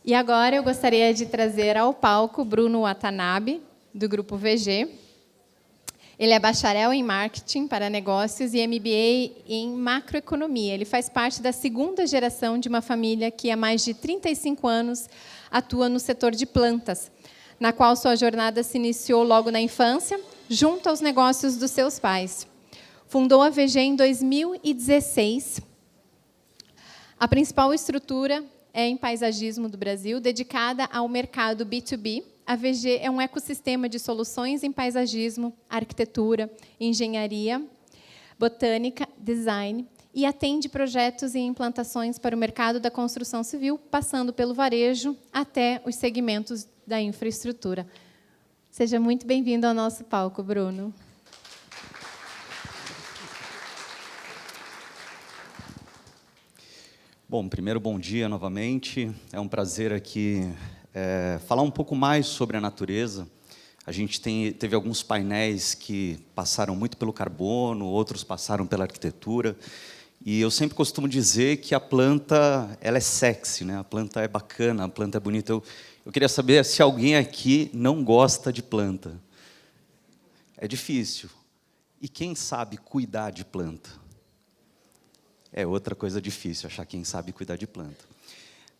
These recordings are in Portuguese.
E agora eu gostaria de trazer ao palco Bruno Watanabe, do Grupo VG. Ele é bacharel em Marketing para Negócios e MBA em Macroeconomia. Ele faz parte da segunda geração de uma família que há mais de 35 anos atua no setor de plantas, na qual sua jornada se iniciou logo na infância, junto aos negócios dos seus pais. Fundou a VG em 2016. A principal estrutura é em paisagismo do Brasil, dedicada ao mercado B2B. A VG é um ecossistema de soluções em paisagismo, arquitetura, engenharia, botânica, design, e atende projetos e implantações para o mercado da construção civil, passando pelo varejo até os segmentos da infraestrutura. Seja muito bem-vindo ao nosso palco, Bruno. Bom, primeiro, bom dia novamente. É um prazer aqui falar um pouco mais sobre a natureza. A gente teve alguns painéis que passaram muito pelo carbono, outros passaram pela arquitetura. E eu sempre costumo dizer que a planta ela é sexy, né? A planta é bacana, a planta é bonita. Eu queria saber se alguém aqui não gosta de planta. É difícil. E quem sabe cuidar de planta? É outra coisa difícil, achar quem sabe cuidar de planta.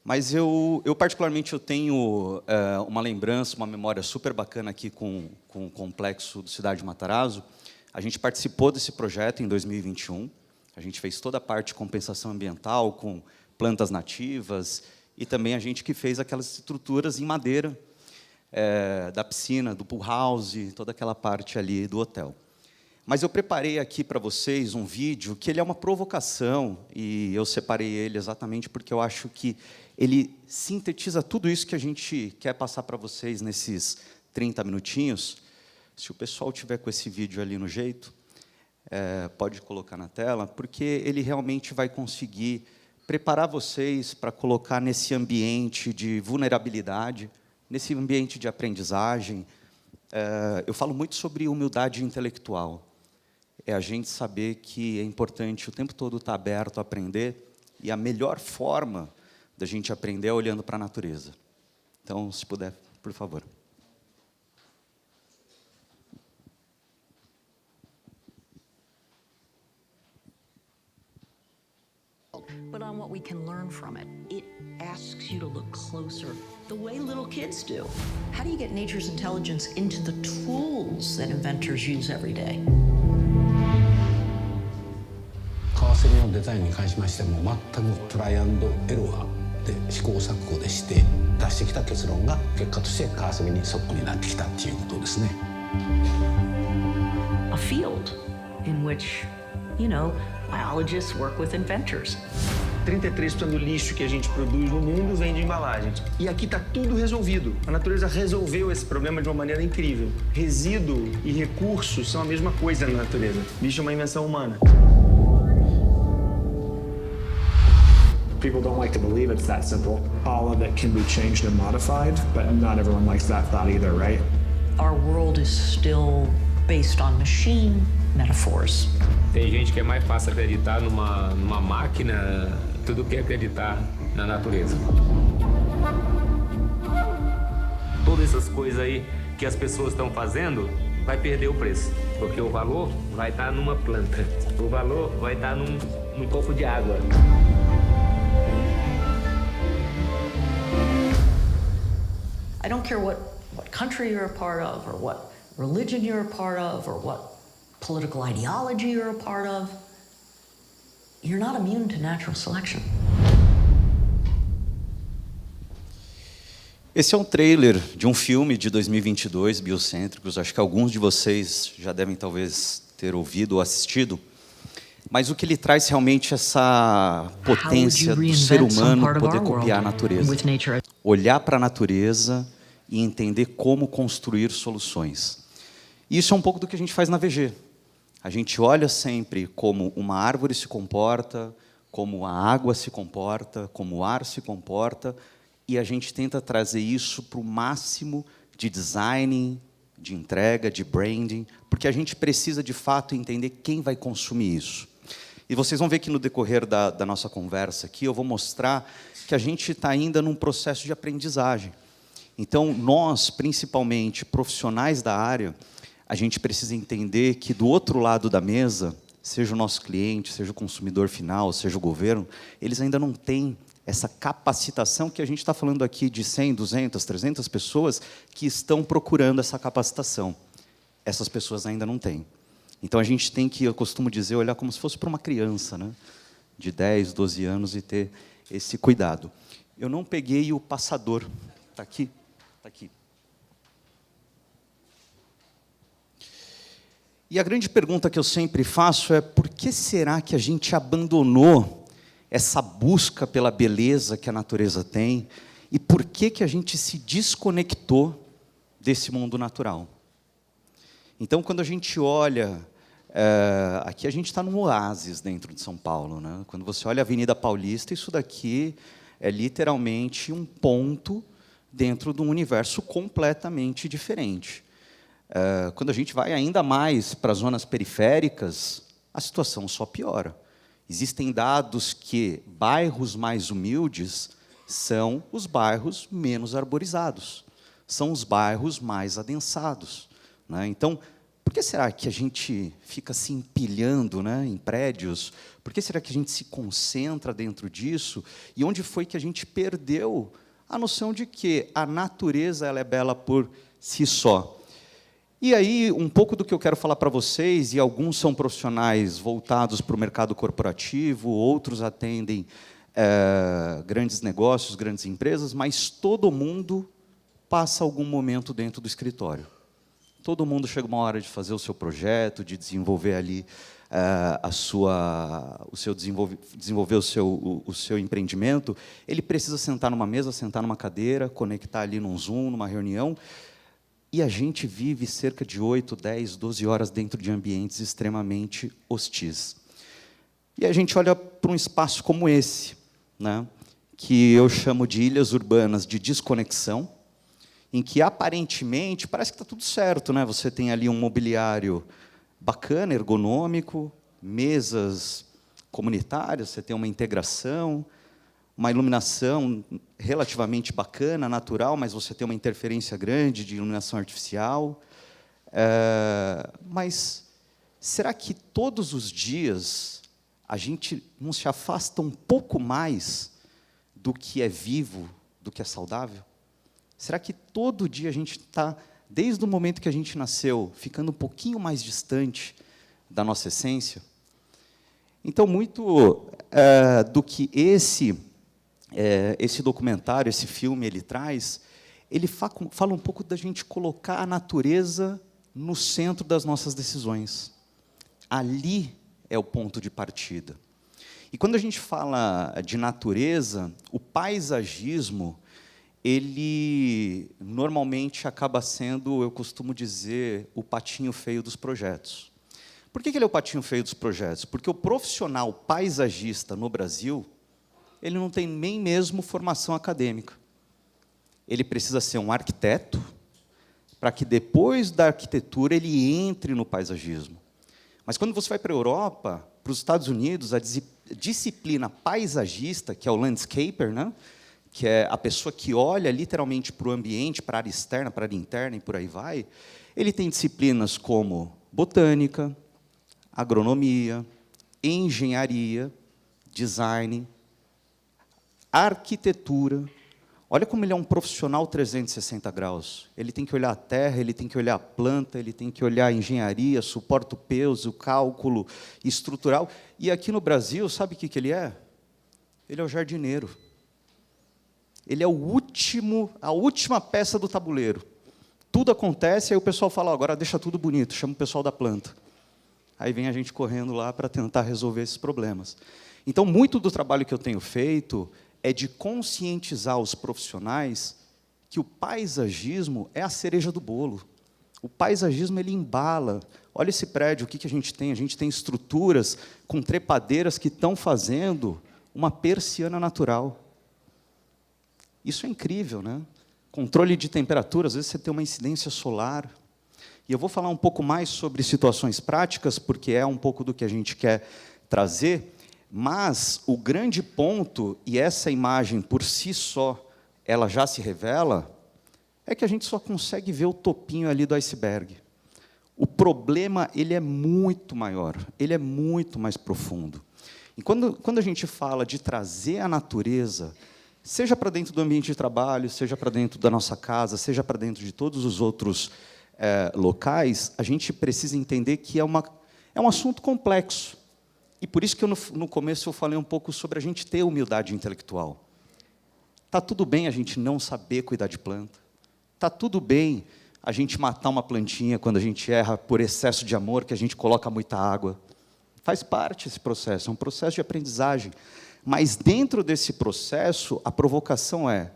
Mas eu particularmente, tenho uma lembrança, uma memória super bacana aqui com o complexo do Cidade de Matarazzo. A gente participou desse projeto em 2021. A gente fez toda a parte de compensação ambiental com plantas nativas e também a gente que fez aquelas estruturas em madeira da piscina, do pool house, toda aquela parte ali do hotel. Mas eu preparei aqui para vocês um vídeo que ele é uma provocação, e eu separei ele exatamente porque eu acho que ele sintetiza tudo isso que a gente quer passar para vocês nesses 30 minutinhos. Se o pessoal tiver com esse vídeo ali no jeito, pode colocar na tela, porque ele realmente vai conseguir preparar vocês para colocar nesse ambiente de vulnerabilidade, nesse ambiente de aprendizagem. Eu falo muito sobre humildade intelectual. É a gente saber que é importante o tempo todo estar aberto a aprender, e a melhor forma da gente aprender é olhando para a natureza. Então, se puder, por favor. But on what we can learn from it. It asks you to look closer, the way little kids do. How do you get nature's intelligence into the tools that inventors use every day? カーセリのデザインに関しましても全くトライアンドエローで試行錯誤でして出してきた結論が結果としてカーセリにそっくりになってきたっていうことですね。A field in which, biologists work with inventors. 33% do lixo que a gente produz no mundo vem de embalagem. E aqui está tudo resolvido. A natureza resolveu esse problema de uma maneira incrível. Resíduo e recursos são a mesma coisa na natureza. Lixo é uma invenção humana. People don't like to believe it's that simple. All of it can be changed and modified, but not everyone likes that thought either, right? Our world is still based on machine metaphors. Tem gente que é mais fácil acreditar numa máquina do que acreditar na natureza. Todas essas coisas aí que as pessoas estão fazendo vai perder o preço, porque o valor vai estar numa planta, o valor vai estar num copo de água. I don't care what country you're a part of, or what religion you're a part of, or what political ideology you're a part of. You're not immune to natural selection. Esse é um trailer de um filme de 2022, Biocêntricos. Acho que alguns de vocês já devem talvez ter ouvido ou assistido. Mas o que ele traz realmente é essa potência do ser humano poder copiar a natureza. Olhar para a natureza e entender como construir soluções. E isso é um pouco do que a gente faz na VG. A gente olha sempre como uma árvore se comporta, como a água se comporta, como o ar se comporta, e a gente tenta trazer isso para o máximo de design, de entrega, de branding, porque a gente precisa, de fato, entender quem vai consumir isso. E vocês vão ver que no decorrer da nossa conversa aqui, eu vou mostrar que a gente está ainda num processo de aprendizagem. Então, nós, principalmente profissionais da área, a gente precisa entender que do outro lado da mesa, seja o nosso cliente, seja o consumidor final, seja o governo, eles ainda não têm essa capacitação que a gente está falando aqui de 100, 200, 300 pessoas que estão procurando essa capacitação. Essas pessoas ainda não têm. Então, a gente tem que, eu costumo dizer, olhar como se fosse para uma criança, né? De 10, 12 anos e ter esse cuidado. Eu não peguei o passador. Está aqui? Está aqui. E a grande pergunta que eu sempre faço é: por que será que a gente abandonou essa busca pela beleza que a natureza tem? E por que a gente se desconectou desse mundo natural? Então, quando a gente olha... aqui a gente está num oásis dentro de São Paulo, né? Quando você olha a Avenida Paulista, isso daqui é literalmente um ponto dentro de um universo completamente diferente. Quando a gente vai ainda mais para as zonas periféricas, a situação só piora. Existem dados que bairros mais humildes são os bairros menos arborizados, são os bairros mais adensados, né? Então, por que será que a gente fica se empilhando, né, em prédios? Por que será que a gente se concentra dentro disso? E onde foi que a gente perdeu a noção de que a natureza ela é bela por si só? E aí, um pouco do que eu quero falar para vocês, e alguns são profissionais voltados para o mercado corporativo, outros atendem grandes negócios, grandes empresas, mas todo mundo passa algum momento dentro do escritório. Todo mundo chega uma hora de fazer o seu projeto, de desenvolver ali desenvolver o seu empreendimento. Ele precisa sentar numa mesa, sentar numa cadeira, conectar ali num Zoom, numa reunião. E a gente vive cerca de 8, 10, 12 horas dentro de ambientes extremamente hostis. E a gente olha para um espaço como esse, né, que eu chamo de ilhas urbanas de desconexão, em que, aparentemente, parece que está tudo certo, né? Você tem ali um mobiliário bacana, ergonômico, mesas comunitárias, você tem uma integração, uma iluminação relativamente bacana, natural, mas você tem uma interferência grande de iluminação artificial. Mas será que todos os dias a gente não se afasta um pouco mais do que é vivo, do que é saudável? Será que todo dia a gente está, desde o momento que a gente nasceu, ficando um pouquinho mais distante da nossa essência? Então, muito do que esse documentário, esse filme, ele traz, ele fala um pouco da gente colocar a natureza no centro das nossas decisões. Ali é o ponto de partida. E quando a gente fala de natureza, o paisagismo, ele normalmente acaba sendo, eu costumo dizer, o patinho feio dos projetos. Por que ele é o patinho feio dos projetos? Porque o profissional paisagista no Brasil, ele não tem nem mesmo formação acadêmica. Ele precisa ser um arquiteto, para que depois da arquitetura ele entre no paisagismo. Mas quando você vai para a Europa, para os Estados Unidos, a disciplina paisagista, que é o landscaper, né, que é a pessoa que olha literalmente para o ambiente, para a área externa, para a área interna e por aí vai, ele tem disciplinas como botânica, agronomia, engenharia, design, arquitetura. Olha como ele é um profissional 360 graus. Ele tem que olhar a terra, ele tem que olhar a planta, ele tem que olhar a engenharia, suporte o peso, o cálculo estrutural. E aqui no Brasil, sabe o que ele é? Ele é o jardineiro. Ele é a última peça do tabuleiro. Tudo acontece, aí o pessoal fala, agora deixa tudo bonito, chama o pessoal da planta. Aí vem a gente correndo lá para tentar resolver esses problemas. Então, muito do trabalho que eu tenho feito é de conscientizar os profissionais que o paisagismo é a cereja do bolo. O paisagismo, ele embala. Olha esse prédio, o que a gente tem? A gente tem estruturas com trepadeiras que estão fazendo uma persiana natural. Isso é incrível, né? Controle de temperatura, às vezes você tem uma incidência solar. E eu vou falar um pouco mais sobre situações práticas, porque é um pouco do que a gente quer trazer, mas o grande ponto, e essa imagem por si só, ela já se revela, é que a gente só consegue ver o topinho ali do iceberg. O problema, ele é muito maior, ele é muito mais profundo. E quando a gente fala de trazer a natureza, seja para dentro do ambiente de trabalho, seja para dentro da nossa casa, seja para dentro de todos os outros locais, a gente precisa entender que é um assunto complexo. E por isso que no começo eu falei um pouco sobre a gente ter humildade intelectual. Está tudo bem a gente não saber cuidar de planta. Está tudo bem a gente matar uma plantinha quando a gente erra por excesso de amor, que a gente coloca muita água. Faz parte esse processo, é um processo de aprendizagem. Mas, dentro desse processo, a provocação é,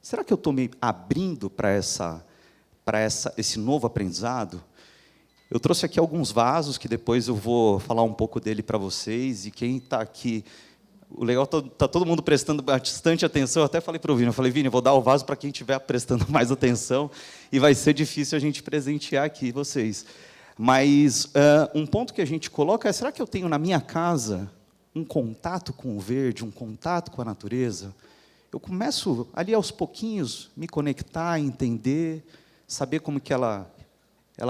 será que eu estou me abrindo para esse novo aprendizado? Eu trouxe aqui alguns vasos, que depois eu vou falar um pouco dele para vocês, e quem está aqui... O legal está todo mundo prestando bastante atenção. Eu até falei para o Vini, eu vou dar o vaso para quem estiver prestando mais atenção, e vai ser difícil a gente presentear aqui vocês. Mas um ponto que a gente coloca é, será que eu tenho na minha casa um contato com o verde, um contato com a natureza? Eu começo, ali aos pouquinhos, me conectar, entender, saber como que ela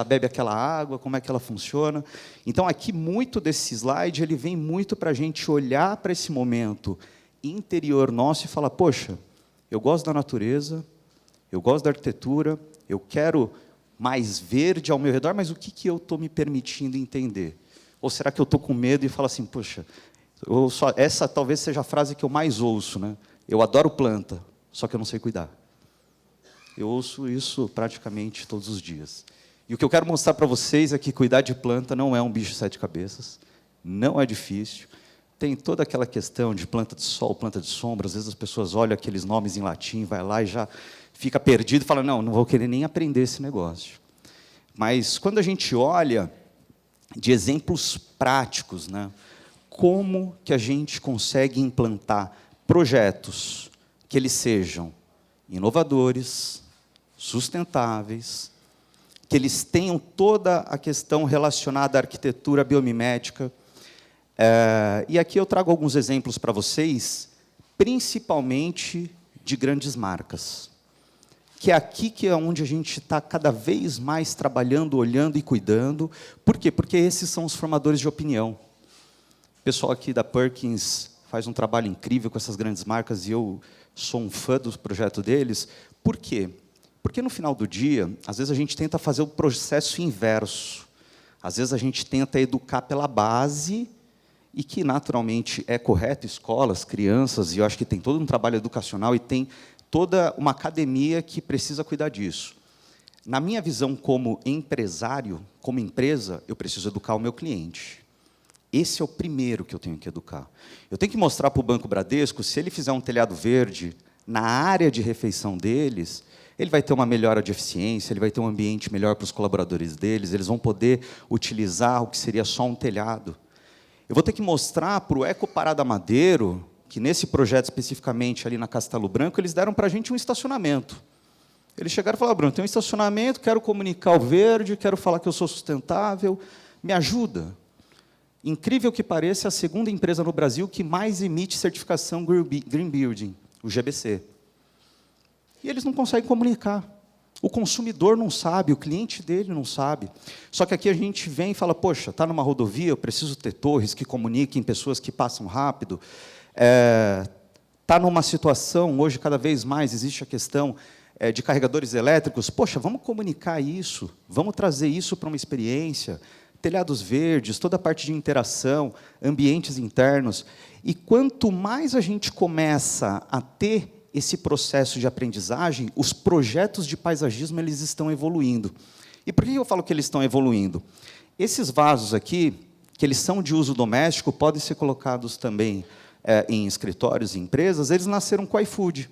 bebe aquela água, como é que ela funciona. Então, aqui, muito desse slide, ele vem muito para a gente olhar para esse momento interior nosso e falar, poxa, eu gosto da natureza, eu gosto da arquitetura, eu quero mais verde ao meu redor, mas o que eu estou me permitindo entender? Ou será que eu estou com medo e falo assim, poxa, essa talvez seja a frase que eu mais ouço, né? Eu adoro planta, só que eu não sei cuidar. Eu ouço isso praticamente todos os dias. E o que eu quero mostrar para vocês é que cuidar de planta não é um bicho de 7 cabeças, não é difícil. Tem toda aquela questão de planta de sol, planta de sombra. Às vezes as pessoas olham aqueles nomes em latim, vai lá e já fica perdido e fala, não vou querer nem aprender esse negócio. Mas, quando a gente olha de exemplos práticos, né, como que a gente consegue implantar projetos que eles sejam inovadores, sustentáveis, que eles tenham toda a questão relacionada à arquitetura biomimética. E aqui eu trago alguns exemplos para vocês, principalmente de grandes marcas. Que é aqui que é onde a gente está cada vez mais trabalhando, olhando e cuidando. Por quê? Porque esses são os formadores de opinião. O pessoal aqui da Perkins faz um trabalho incrível com essas grandes marcas, e eu sou um fã do projeto deles. Por quê? Porque, no final do dia, às vezes a gente tenta fazer o processo inverso. Às vezes a gente tenta educar pela base, e que, naturalmente, é correto, escolas, crianças, e eu acho que tem todo um trabalho educacional, e tem toda uma academia que precisa cuidar disso. Na minha visão como empresário, como empresa, eu preciso educar o meu cliente. Esse é o primeiro que eu tenho que educar. Eu tenho que mostrar para o Banco Bradesco, se ele fizer um telhado verde na área de refeição deles, ele vai ter uma melhora de eficiência, ele vai ter um ambiente melhor para os colaboradores deles, eles vão poder utilizar o que seria só um telhado. Eu vou ter que mostrar para o Eco Parada Madeiro, que nesse projeto especificamente ali na Castelo Branco, eles deram para a gente um estacionamento. Eles chegaram e falaram, Bruno, tem um estacionamento, quero comunicar o verde, quero falar que eu sou sustentável, me ajuda. Incrível que pareça, é a segunda empresa no Brasil que mais emite certificação Green Building, o GBC. E eles não conseguem comunicar. O consumidor não sabe, o cliente dele não sabe. Só que aqui a gente vem e fala, poxa, está numa rodovia, eu preciso ter torres que comuniquem pessoas que passam rápido. Está numa situação, hoje cada vez mais existe a questão de carregadores elétricos. Poxa, vamos comunicar isso, vamos trazer isso para uma experiência. Telhados verdes, toda a parte de interação, ambientes internos. E quanto mais a gente começa a ter esse processo de aprendizagem, os projetos de paisagismo eles estão evoluindo. E por que eu falo que eles estão evoluindo? Esses vasos aqui, que eles são de uso doméstico, podem ser colocados também em escritórios e empresas, eles nasceram com o iFood.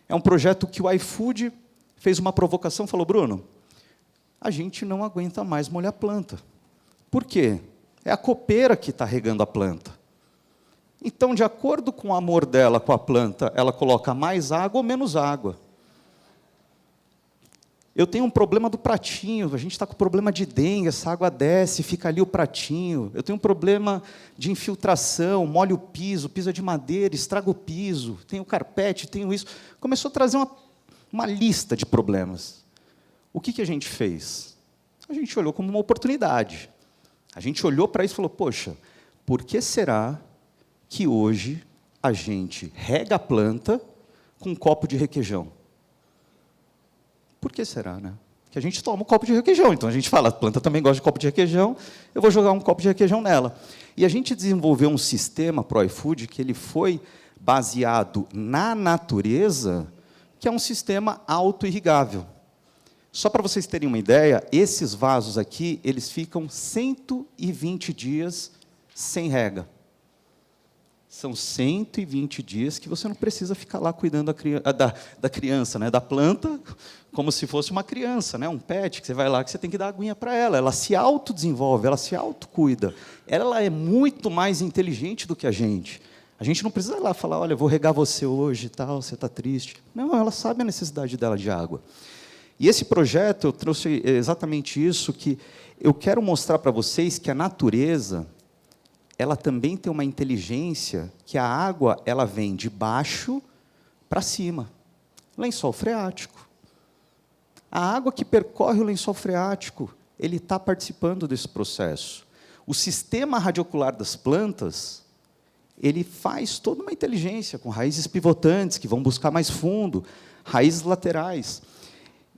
É um projeto que o iFood fez uma provocação, falou, Bruno, a gente não aguenta mais molhar planta. Por quê? É a copeira que está regando a planta. Então, de acordo com o amor dela com a planta, ela coloca mais água ou menos água. Eu tenho um problema do pratinho, a gente está com problema de dengue, essa água desce, fica ali o pratinho. Eu tenho um problema de infiltração, molho o piso é de madeira, estraga o piso, tenho carpete, tenho isso. Começou a trazer uma lista de problemas. O que a gente fez? A gente olhou como uma oportunidade. A gente olhou para isso e falou, poxa, por que será que hoje a gente rega a planta com um copo de requeijão? Por que será, né? Que a gente toma um copo de requeijão. Então, a gente fala, a planta também gosta de copo de requeijão, eu vou jogar um copo de requeijão nela. E a gente desenvolveu um sistema para o iFood que ele foi baseado na natureza, que é um sistema auto-irrigável. Só para vocês terem uma ideia, esses vasos aqui, eles ficam 120 dias sem rega. São 120 dias que você não precisa ficar lá cuidando da criança, né, da planta, como se fosse uma criança, né, um pet, que você vai lá que você tem que dar aguinha para ela. Ela se autodesenvolve, ela se autocuida. Ela é muito mais inteligente do que a gente. A gente não precisa ir lá falar, olha, vou regar você hoje e tal, você está triste. Não, ela sabe a necessidade dela de água. E esse projeto, eu trouxe exatamente isso, que eu quero mostrar para vocês que a natureza, ela também tem uma inteligência que a água ela vem de baixo para cima. Lençol freático. A água que percorre o lençol freático, ele está participando desse processo. O sistema radiocular das plantas, ele faz toda uma inteligência, com raízes pivotantes, que vão buscar mais fundo, raízes laterais.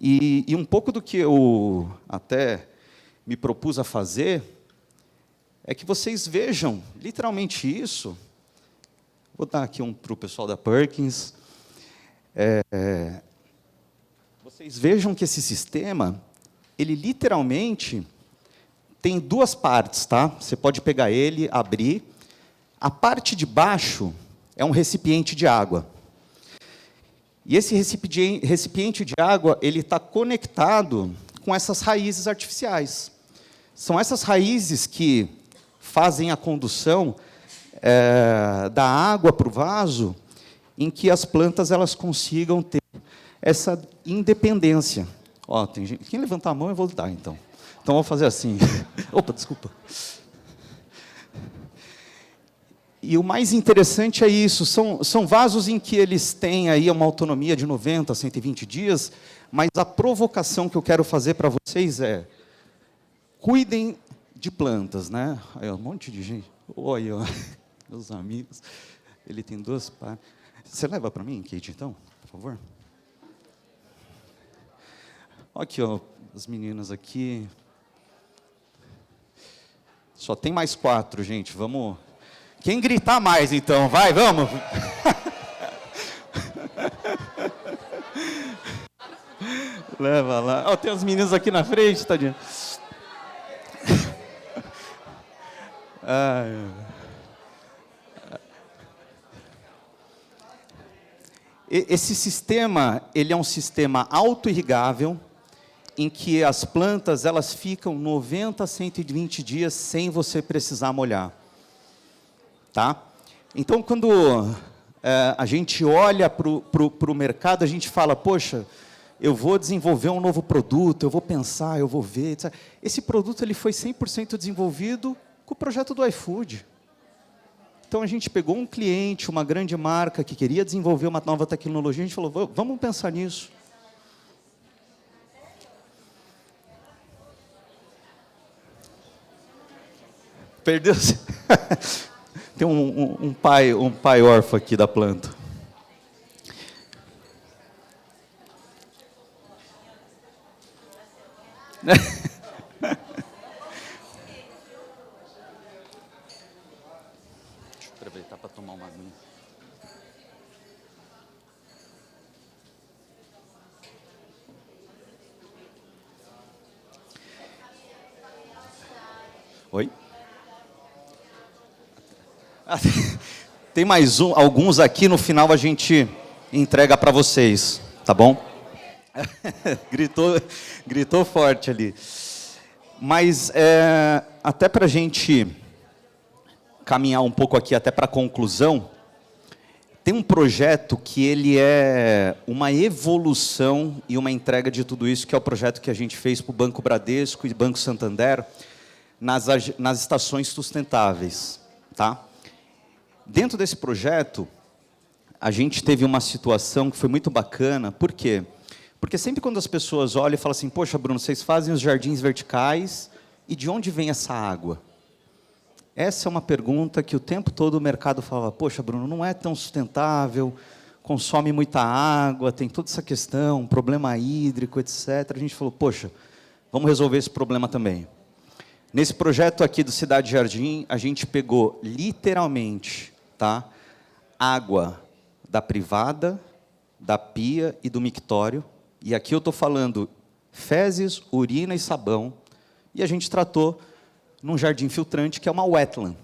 E um pouco do que eu até me propus a fazer, é que vocês vejam literalmente isso. Vou dar aqui um para o pessoal da Perkins. Vocês vejam que esse sistema, ele literalmente tem duas partes, tá? Você pode pegar ele, abrir. A parte de baixo é um recipiente de água. E esse recipiente de água, ele está conectado com essas raízes artificiais. São essas raízes que fazem a condução da água para o vaso, em que as plantas elas consigam ter essa independência. Ó, tem gente, quem levantar a mão eu vou dar, então. Então, vou fazer assim. Opa, desculpa. E o mais interessante é isso, são vasos em que eles têm aí uma autonomia de 90 a 120 dias, mas a provocação que eu quero fazer para vocês é, cuidem de plantas, né? Aí, um monte de gente. Oi, ó, meus amigos. Ele tem duas partes. Você leva para mim, Kate, então, por favor? Aqui, ó, as meninas aqui. Só tem mais 4, gente. Vamos. Quem gritar mais, então? Vai, vamos. Leva lá. Ó, tem as meninas aqui na frente, tadinha. Esse sistema, ele é um sistema auto-irrigável, em que as plantas elas ficam 90 a 120 dias sem você precisar molhar. Tá? Então, quando a gente olha para o mercado, a gente fala, poxa, eu vou desenvolver um novo produto, eu vou pensar, eu vou ver. Etc. Esse produto ele foi 100% desenvolvido com o projeto do iFood. Então, a gente pegou um cliente, uma grande marca, que queria desenvolver uma nova tecnologia, a gente falou, vamos pensar nisso. Perdeu-se. Tem um pai órfão aqui da planta. Deixa eu aproveitar para tomar uma aguinha. Oi? Tem mais alguns aqui, no final a gente entrega para vocês, tá bom? gritou forte ali. Mas, até para a gente caminhar um pouco aqui, até para a conclusão, Tem um projeto que ele é uma evolução e uma entrega de tudo isso, que é o projeto que a gente fez para o Banco Bradesco e Banco Santander nas estações sustentáveis. Tá? Dentro desse projeto, a gente teve uma situação que foi muito bacana. Por quê? Porque sempre quando as pessoas olham e falam assim, poxa, Bruno, vocês fazem os jardins verticais, e de onde vem essa água? Essa é uma pergunta que o tempo todo o mercado falava, poxa, Bruno, não é tão sustentável, consome muita água, tem toda essa questão, problema hídrico, etc. A gente falou, poxa, vamos resolver esse problema também. Nesse projeto aqui do Cidade Jardim, a gente pegou, literalmente, tá, água da privada, da pia e do mictório, e aqui eu estou falando fezes, urina e sabão, e a gente tratou num jardim filtrante, que é uma wetland.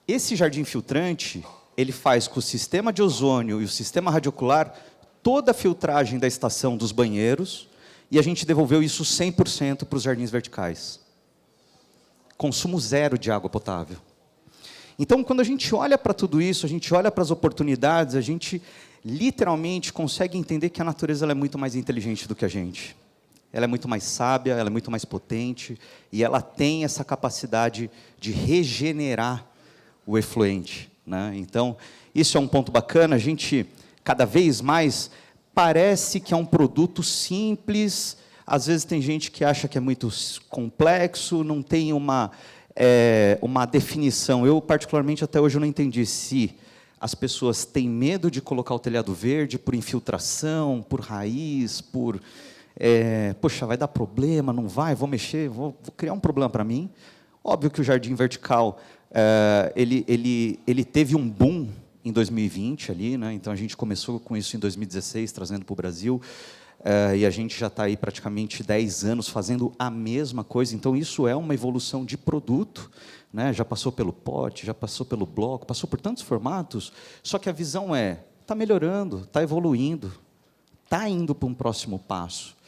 Esse jardim filtrante, ele faz com o sistema de ozônio e o sistema radiocular toda a filtragem da estação dos banheiros, e a gente devolveu isso 100% para os jardins verticais. Consumo zero de água potável. Então, quando a gente olha para tudo isso, a gente olha para as oportunidades, a gente literalmente consegue entender que a natureza ela é muito mais inteligente do que a gente. Ela é muito mais sábia, ela é muito mais potente, e ela tem essa capacidade de regenerar o efluente, né? Então, isso é um ponto bacana. A gente, cada vez mais, parece que é um produto simples. Às vezes tem gente que acha que é muito complexo, não tem uma definição. Eu, particularmente, até hoje, não entendi se as pessoas têm medo de colocar o telhado verde por infiltração, por raiz, por... poxa, vai dar problema, não vai, vou mexer, vou criar um problema para mim. Óbvio que o jardim vertical, ele teve um boom em 2020, ali, né? Então a gente começou com isso em 2016, trazendo para o Brasil, e a gente já está aí praticamente 10 anos fazendo a mesma coisa. Então isso é uma evolução de produto, né? Já passou pelo pote, já passou pelo bloco, passou por tantos formatos, só que a visão está melhorando, está evoluindo, está indo para um próximo passo.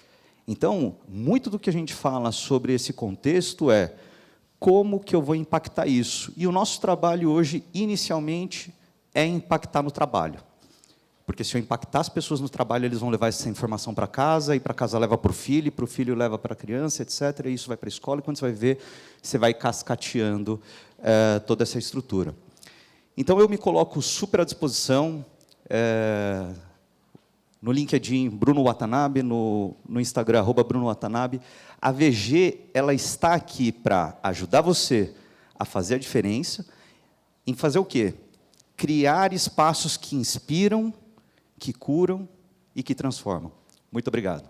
Então, muito do que a gente fala sobre esse contexto é como que eu vou impactar isso. E o nosso trabalho hoje, inicialmente, é impactar no trabalho. Porque se eu impactar as pessoas no trabalho, eles vão levar essa informação para casa, e para casa leva para o filho leva para a criança, etc. E isso vai para a escola, e quando você vai ver, você vai cascateando toda essa estrutura. Então, eu me coloco super à disposição, no LinkedIn, Bruno Watanabe, no Instagram, @Bruno Watanabe. A VG ela está aqui para ajudar você a fazer a diferença, em fazer o quê? Criar espaços que inspiram, que curam e que transformam. Muito obrigado.